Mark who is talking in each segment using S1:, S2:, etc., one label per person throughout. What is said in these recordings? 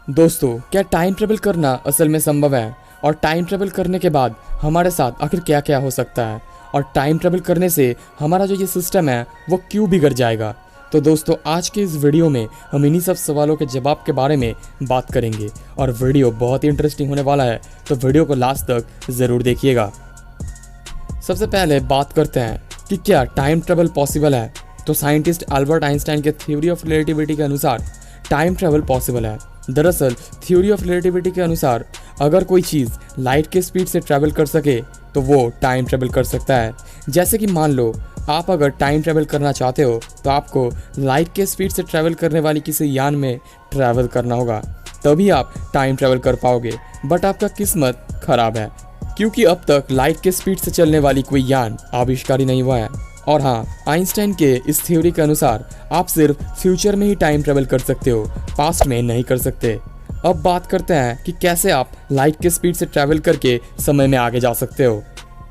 S1: दोस्तों, क्या time travel करना असल में संभव है? और टाइम ट्रेवल करने के बाद हमारे साथ आखिर क्या क्या हो सकता है? और टाइम ट्रेवल करने से हमारा जो ये सिस्टम है वो क्यों बिगड़ जाएगा? तो दोस्तों, आज के इस वीडियो में हम इन्हीं सब सवालों के जवाब के बारे में बात करेंगे और वीडियो बहुत ही इंटरेस्टिंग होने वाला है, तो वीडियो को लास्ट तक ज़रूर देखिएगा। सबसे पहले बात करते हैं कि क्या टाइम ट्रेवल पॉसिबल है। तो साइंटिस्ट अल्बर्ट आइंस्टाइन के थ्योरी ऑफ रिलेटिविटी के अनुसार टाइम ट्रेवल पॉसिबल है। दरअसल थ्योरी ऑफ रिलेटिविटी के अनुसार अगर कोई चीज़ लाइट के स्पीड से ट्रैवल कर सके तो वो टाइम ट्रैवल कर सकता है। जैसे कि मान लो आप अगर टाइम ट्रैवल करना चाहते हो तो आपको लाइट के स्पीड से ट्रैवल करने वाली किसी यान में ट्रैवल करना होगा, तभी आप टाइम ट्रैवल कर पाओगे। बट आपका किस्मत खराब है, क्योंकि अब तक लाइट के स्पीड से चलने वाली कोई यान आविष्कार ही नहीं हुआ है। और हाँ, आइंस्टाइन के इस थ्योरी के अनुसार आप सिर्फ फ्यूचर में ही टाइम ट्रैवल कर सकते हो, पास्ट में नहीं कर सकते। अब बात करते हैं कि कैसे आप लाइट के स्पीड से ट्रैवल करके समय में आगे जा सकते हो।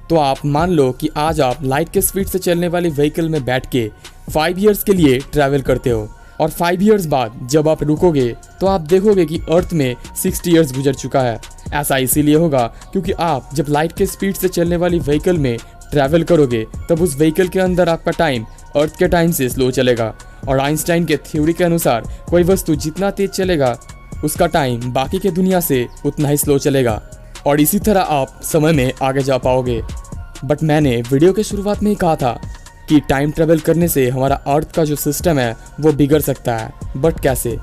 S1: तो आप मान लो कि आज आप लाइट के स्पीड से चलने वाली व्हीकल में बैठ के 5 इयर्स के लिए ट्रैवल करते हो, और 5 इयर्स बाद जब आप रुकोगे तो आप देखोगे कि अर्थ में 60 इयर्स गुजर चुका है। ऐसा इसीलिए होगा क्योंकि आप जब लाइट के स्पीड से चलने वाली व्हीकल में ट्रैवल करोगे तब उस व्हीकल के अंदर आपका टाइम अर्थ के टाइम से स्लो चलेगा। और आइंस्टाइन के थ्योरी के अनुसार कोई वस्तु जितना तेज चलेगा उसका टाइम बाकी के दुनिया से उतना ही स्लो चलेगा, और इसी तरह आप समय में आगे जा पाओगे। बट मैंने वीडियो के शुरुआत में ही कहा था कि टाइम ट्रेवल करने से हमारा अर्थ का जो सिस्टम है वो बिगड़ सकता है। बट कैसे?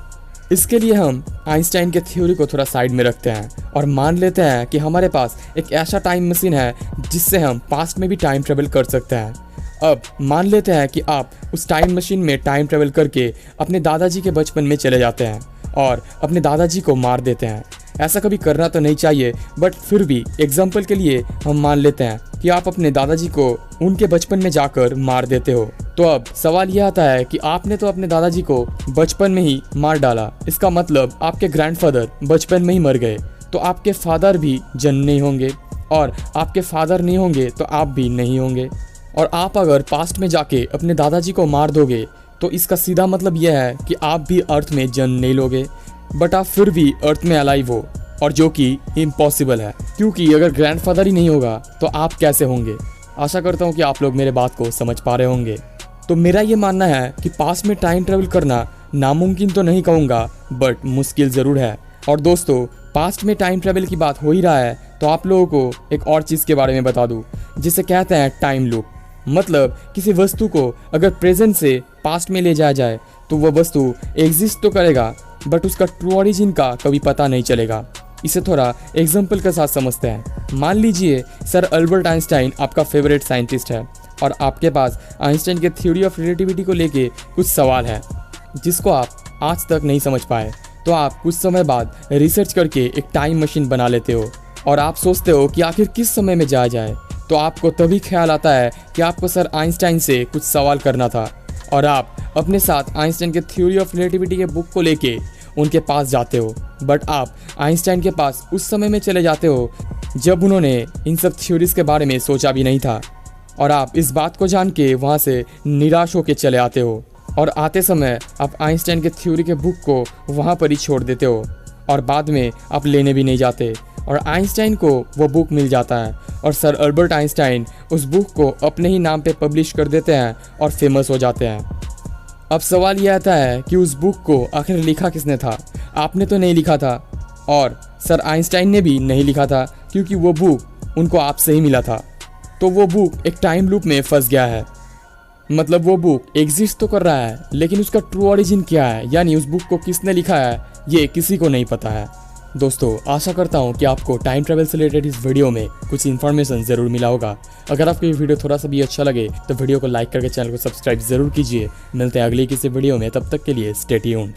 S1: इसके लिए हम आइंस्टाइन के थ्योरी को थोड़ा साइड में रखते हैं और मान लेते हैं कि हमारे पास एक ऐसा टाइम मशीन है जिससे हम पास्ट में भी टाइम ट्रेवल कर सकते हैं। अब मान लेते हैं कि आप उस टाइम मशीन में टाइम ट्रेवल करके अपने दादाजी के बचपन में चले जाते हैं और अपने दादाजी को मार देते हैं। ऐसा कभी करना तो नहीं चाहिए, बट फिर भी एग्जाम्पल के लिए हम मान लेते हैं कि आप अपने दादाजी को उनके बचपन में जाकर मार देते हो। तो अब सवाल यह आता है कि आपने तो अपने दादाजी को बचपन में ही मार डाला, इसका मतलब आपके ग्रैंडफादर बचपन में ही मर गए, तो आपके फादर भी जन्म नहीं होंगे, और आपके फादर नहीं होंगे तो आप भी नहीं होंगे। और आप अगर पास्ट में जाके अपने दादाजी को मार दोगे तो इसका सीधा मतलब यह है कि आप भी अर्थ में जन्म नहीं लोगे, बट आप फिर भी अर्थ में अलाइव हो, और जो कि इम्पॉसिबल है, क्योंकि अगर ग्रैंडफादर ही नहीं होगा तो आप कैसे होंगे। आशा करता हूँ कि आप लोग मेरे बात को समझ पा रहे होंगे। तो मेरा ये मानना है कि पास्ट में टाइम ट्रेवल करना नामुमकिन तो नहीं कहूँगा, बट मुश्किल ज़रूर है। और दोस्तों, पास्ट में टाइम ट्रेवल की बात हो ही रहा है तो आप लोगों को एक और चीज़ के बारे में बता दूँ, जिसे कहते हैं टाइम लूप। मतलब किसी वस्तु को अगर प्रेजेंट से पास्ट में ले जाया जाए तो वह वस्तु एग्जिस्ट तो करेगा, बट उसका ट्रू ओरिजिन का कभी पता नहीं चलेगा। इसे थोड़ा एग्जाम्पल के साथ समझते हैं। मान लीजिए सर अल्बर्ट आइंस्टाइन आपका फेवरेट साइंटिस्ट है और आपके पास आइंस्टाइन के थ्योरी ऑफ रिलेटिविटी को लेके कुछ सवाल है जिसको आप आज तक नहीं समझ पाए। तो आप कुछ समय बाद रिसर्च करके एक टाइम मशीन बना लेते हो और आप सोचते हो कि आखिर किस समय में जाया जाए। तो आपको तभी ख्याल आता है कि आपको सर आइंस्टाइन से कुछ सवाल करना था, और आप अपने साथ आइंस्टाइन के थ्योरी ऑफ रिलेटिविटी के बुक को लेके उनके पास जाते हो। बट आप आइंस्टाइन के पास उस समय में चले जाते हो जब उन्होंने इन सब थ्योरीज के बारे में सोचा भी नहीं था, और आप इस बात को जान के वहाँ से निराश होकर चले आते हो, और आते समय आप आइंस्टाइन के थ्योरी के बुक को वहाँ पर ही छोड़ देते हो, और बाद में आप लेने भी नहीं जाते, और आइंस्टाइन को वो बुक मिल जाता है और सर अल्बर्ट आइंस्टाइन उस बुक को अपने ही नाम पे पब्लिश कर देते हैं और फेमस हो जाते हैं। अब सवाल यह आता है कि उस बुक को आखिर लिखा किसने था? आपने तो नहीं लिखा था, और सर आइंस्टाइन ने भी नहीं लिखा था, क्योंकि वो बुक उनको आपसे ही मिला था। तो वो बुक एक टाइम लूप में फंस गया है। मतलब वो बुक एग्जिस्ट तो कर रहा है, लेकिन उसका ट्रू ओरिजिन क्या है, यानी उस बुक को किसने लिखा है, ये किसी को नहीं पता है। दोस्तों, आशा करता हूँ कि आपको टाइम ट्रैवल से रिलेटेड इस वीडियो में कुछ इन्फॉर्मेशन ज़रूर मिला होगा। अगर आपको ये वीडियो थोड़ा सा भी अच्छा लगे तो वीडियो को लाइक करके चैनल को सब्सक्राइब ज़रूर कीजिए। मिलते हैं अगली किसी वीडियो में, तब तक के लिए स्टे ट्यून्ड।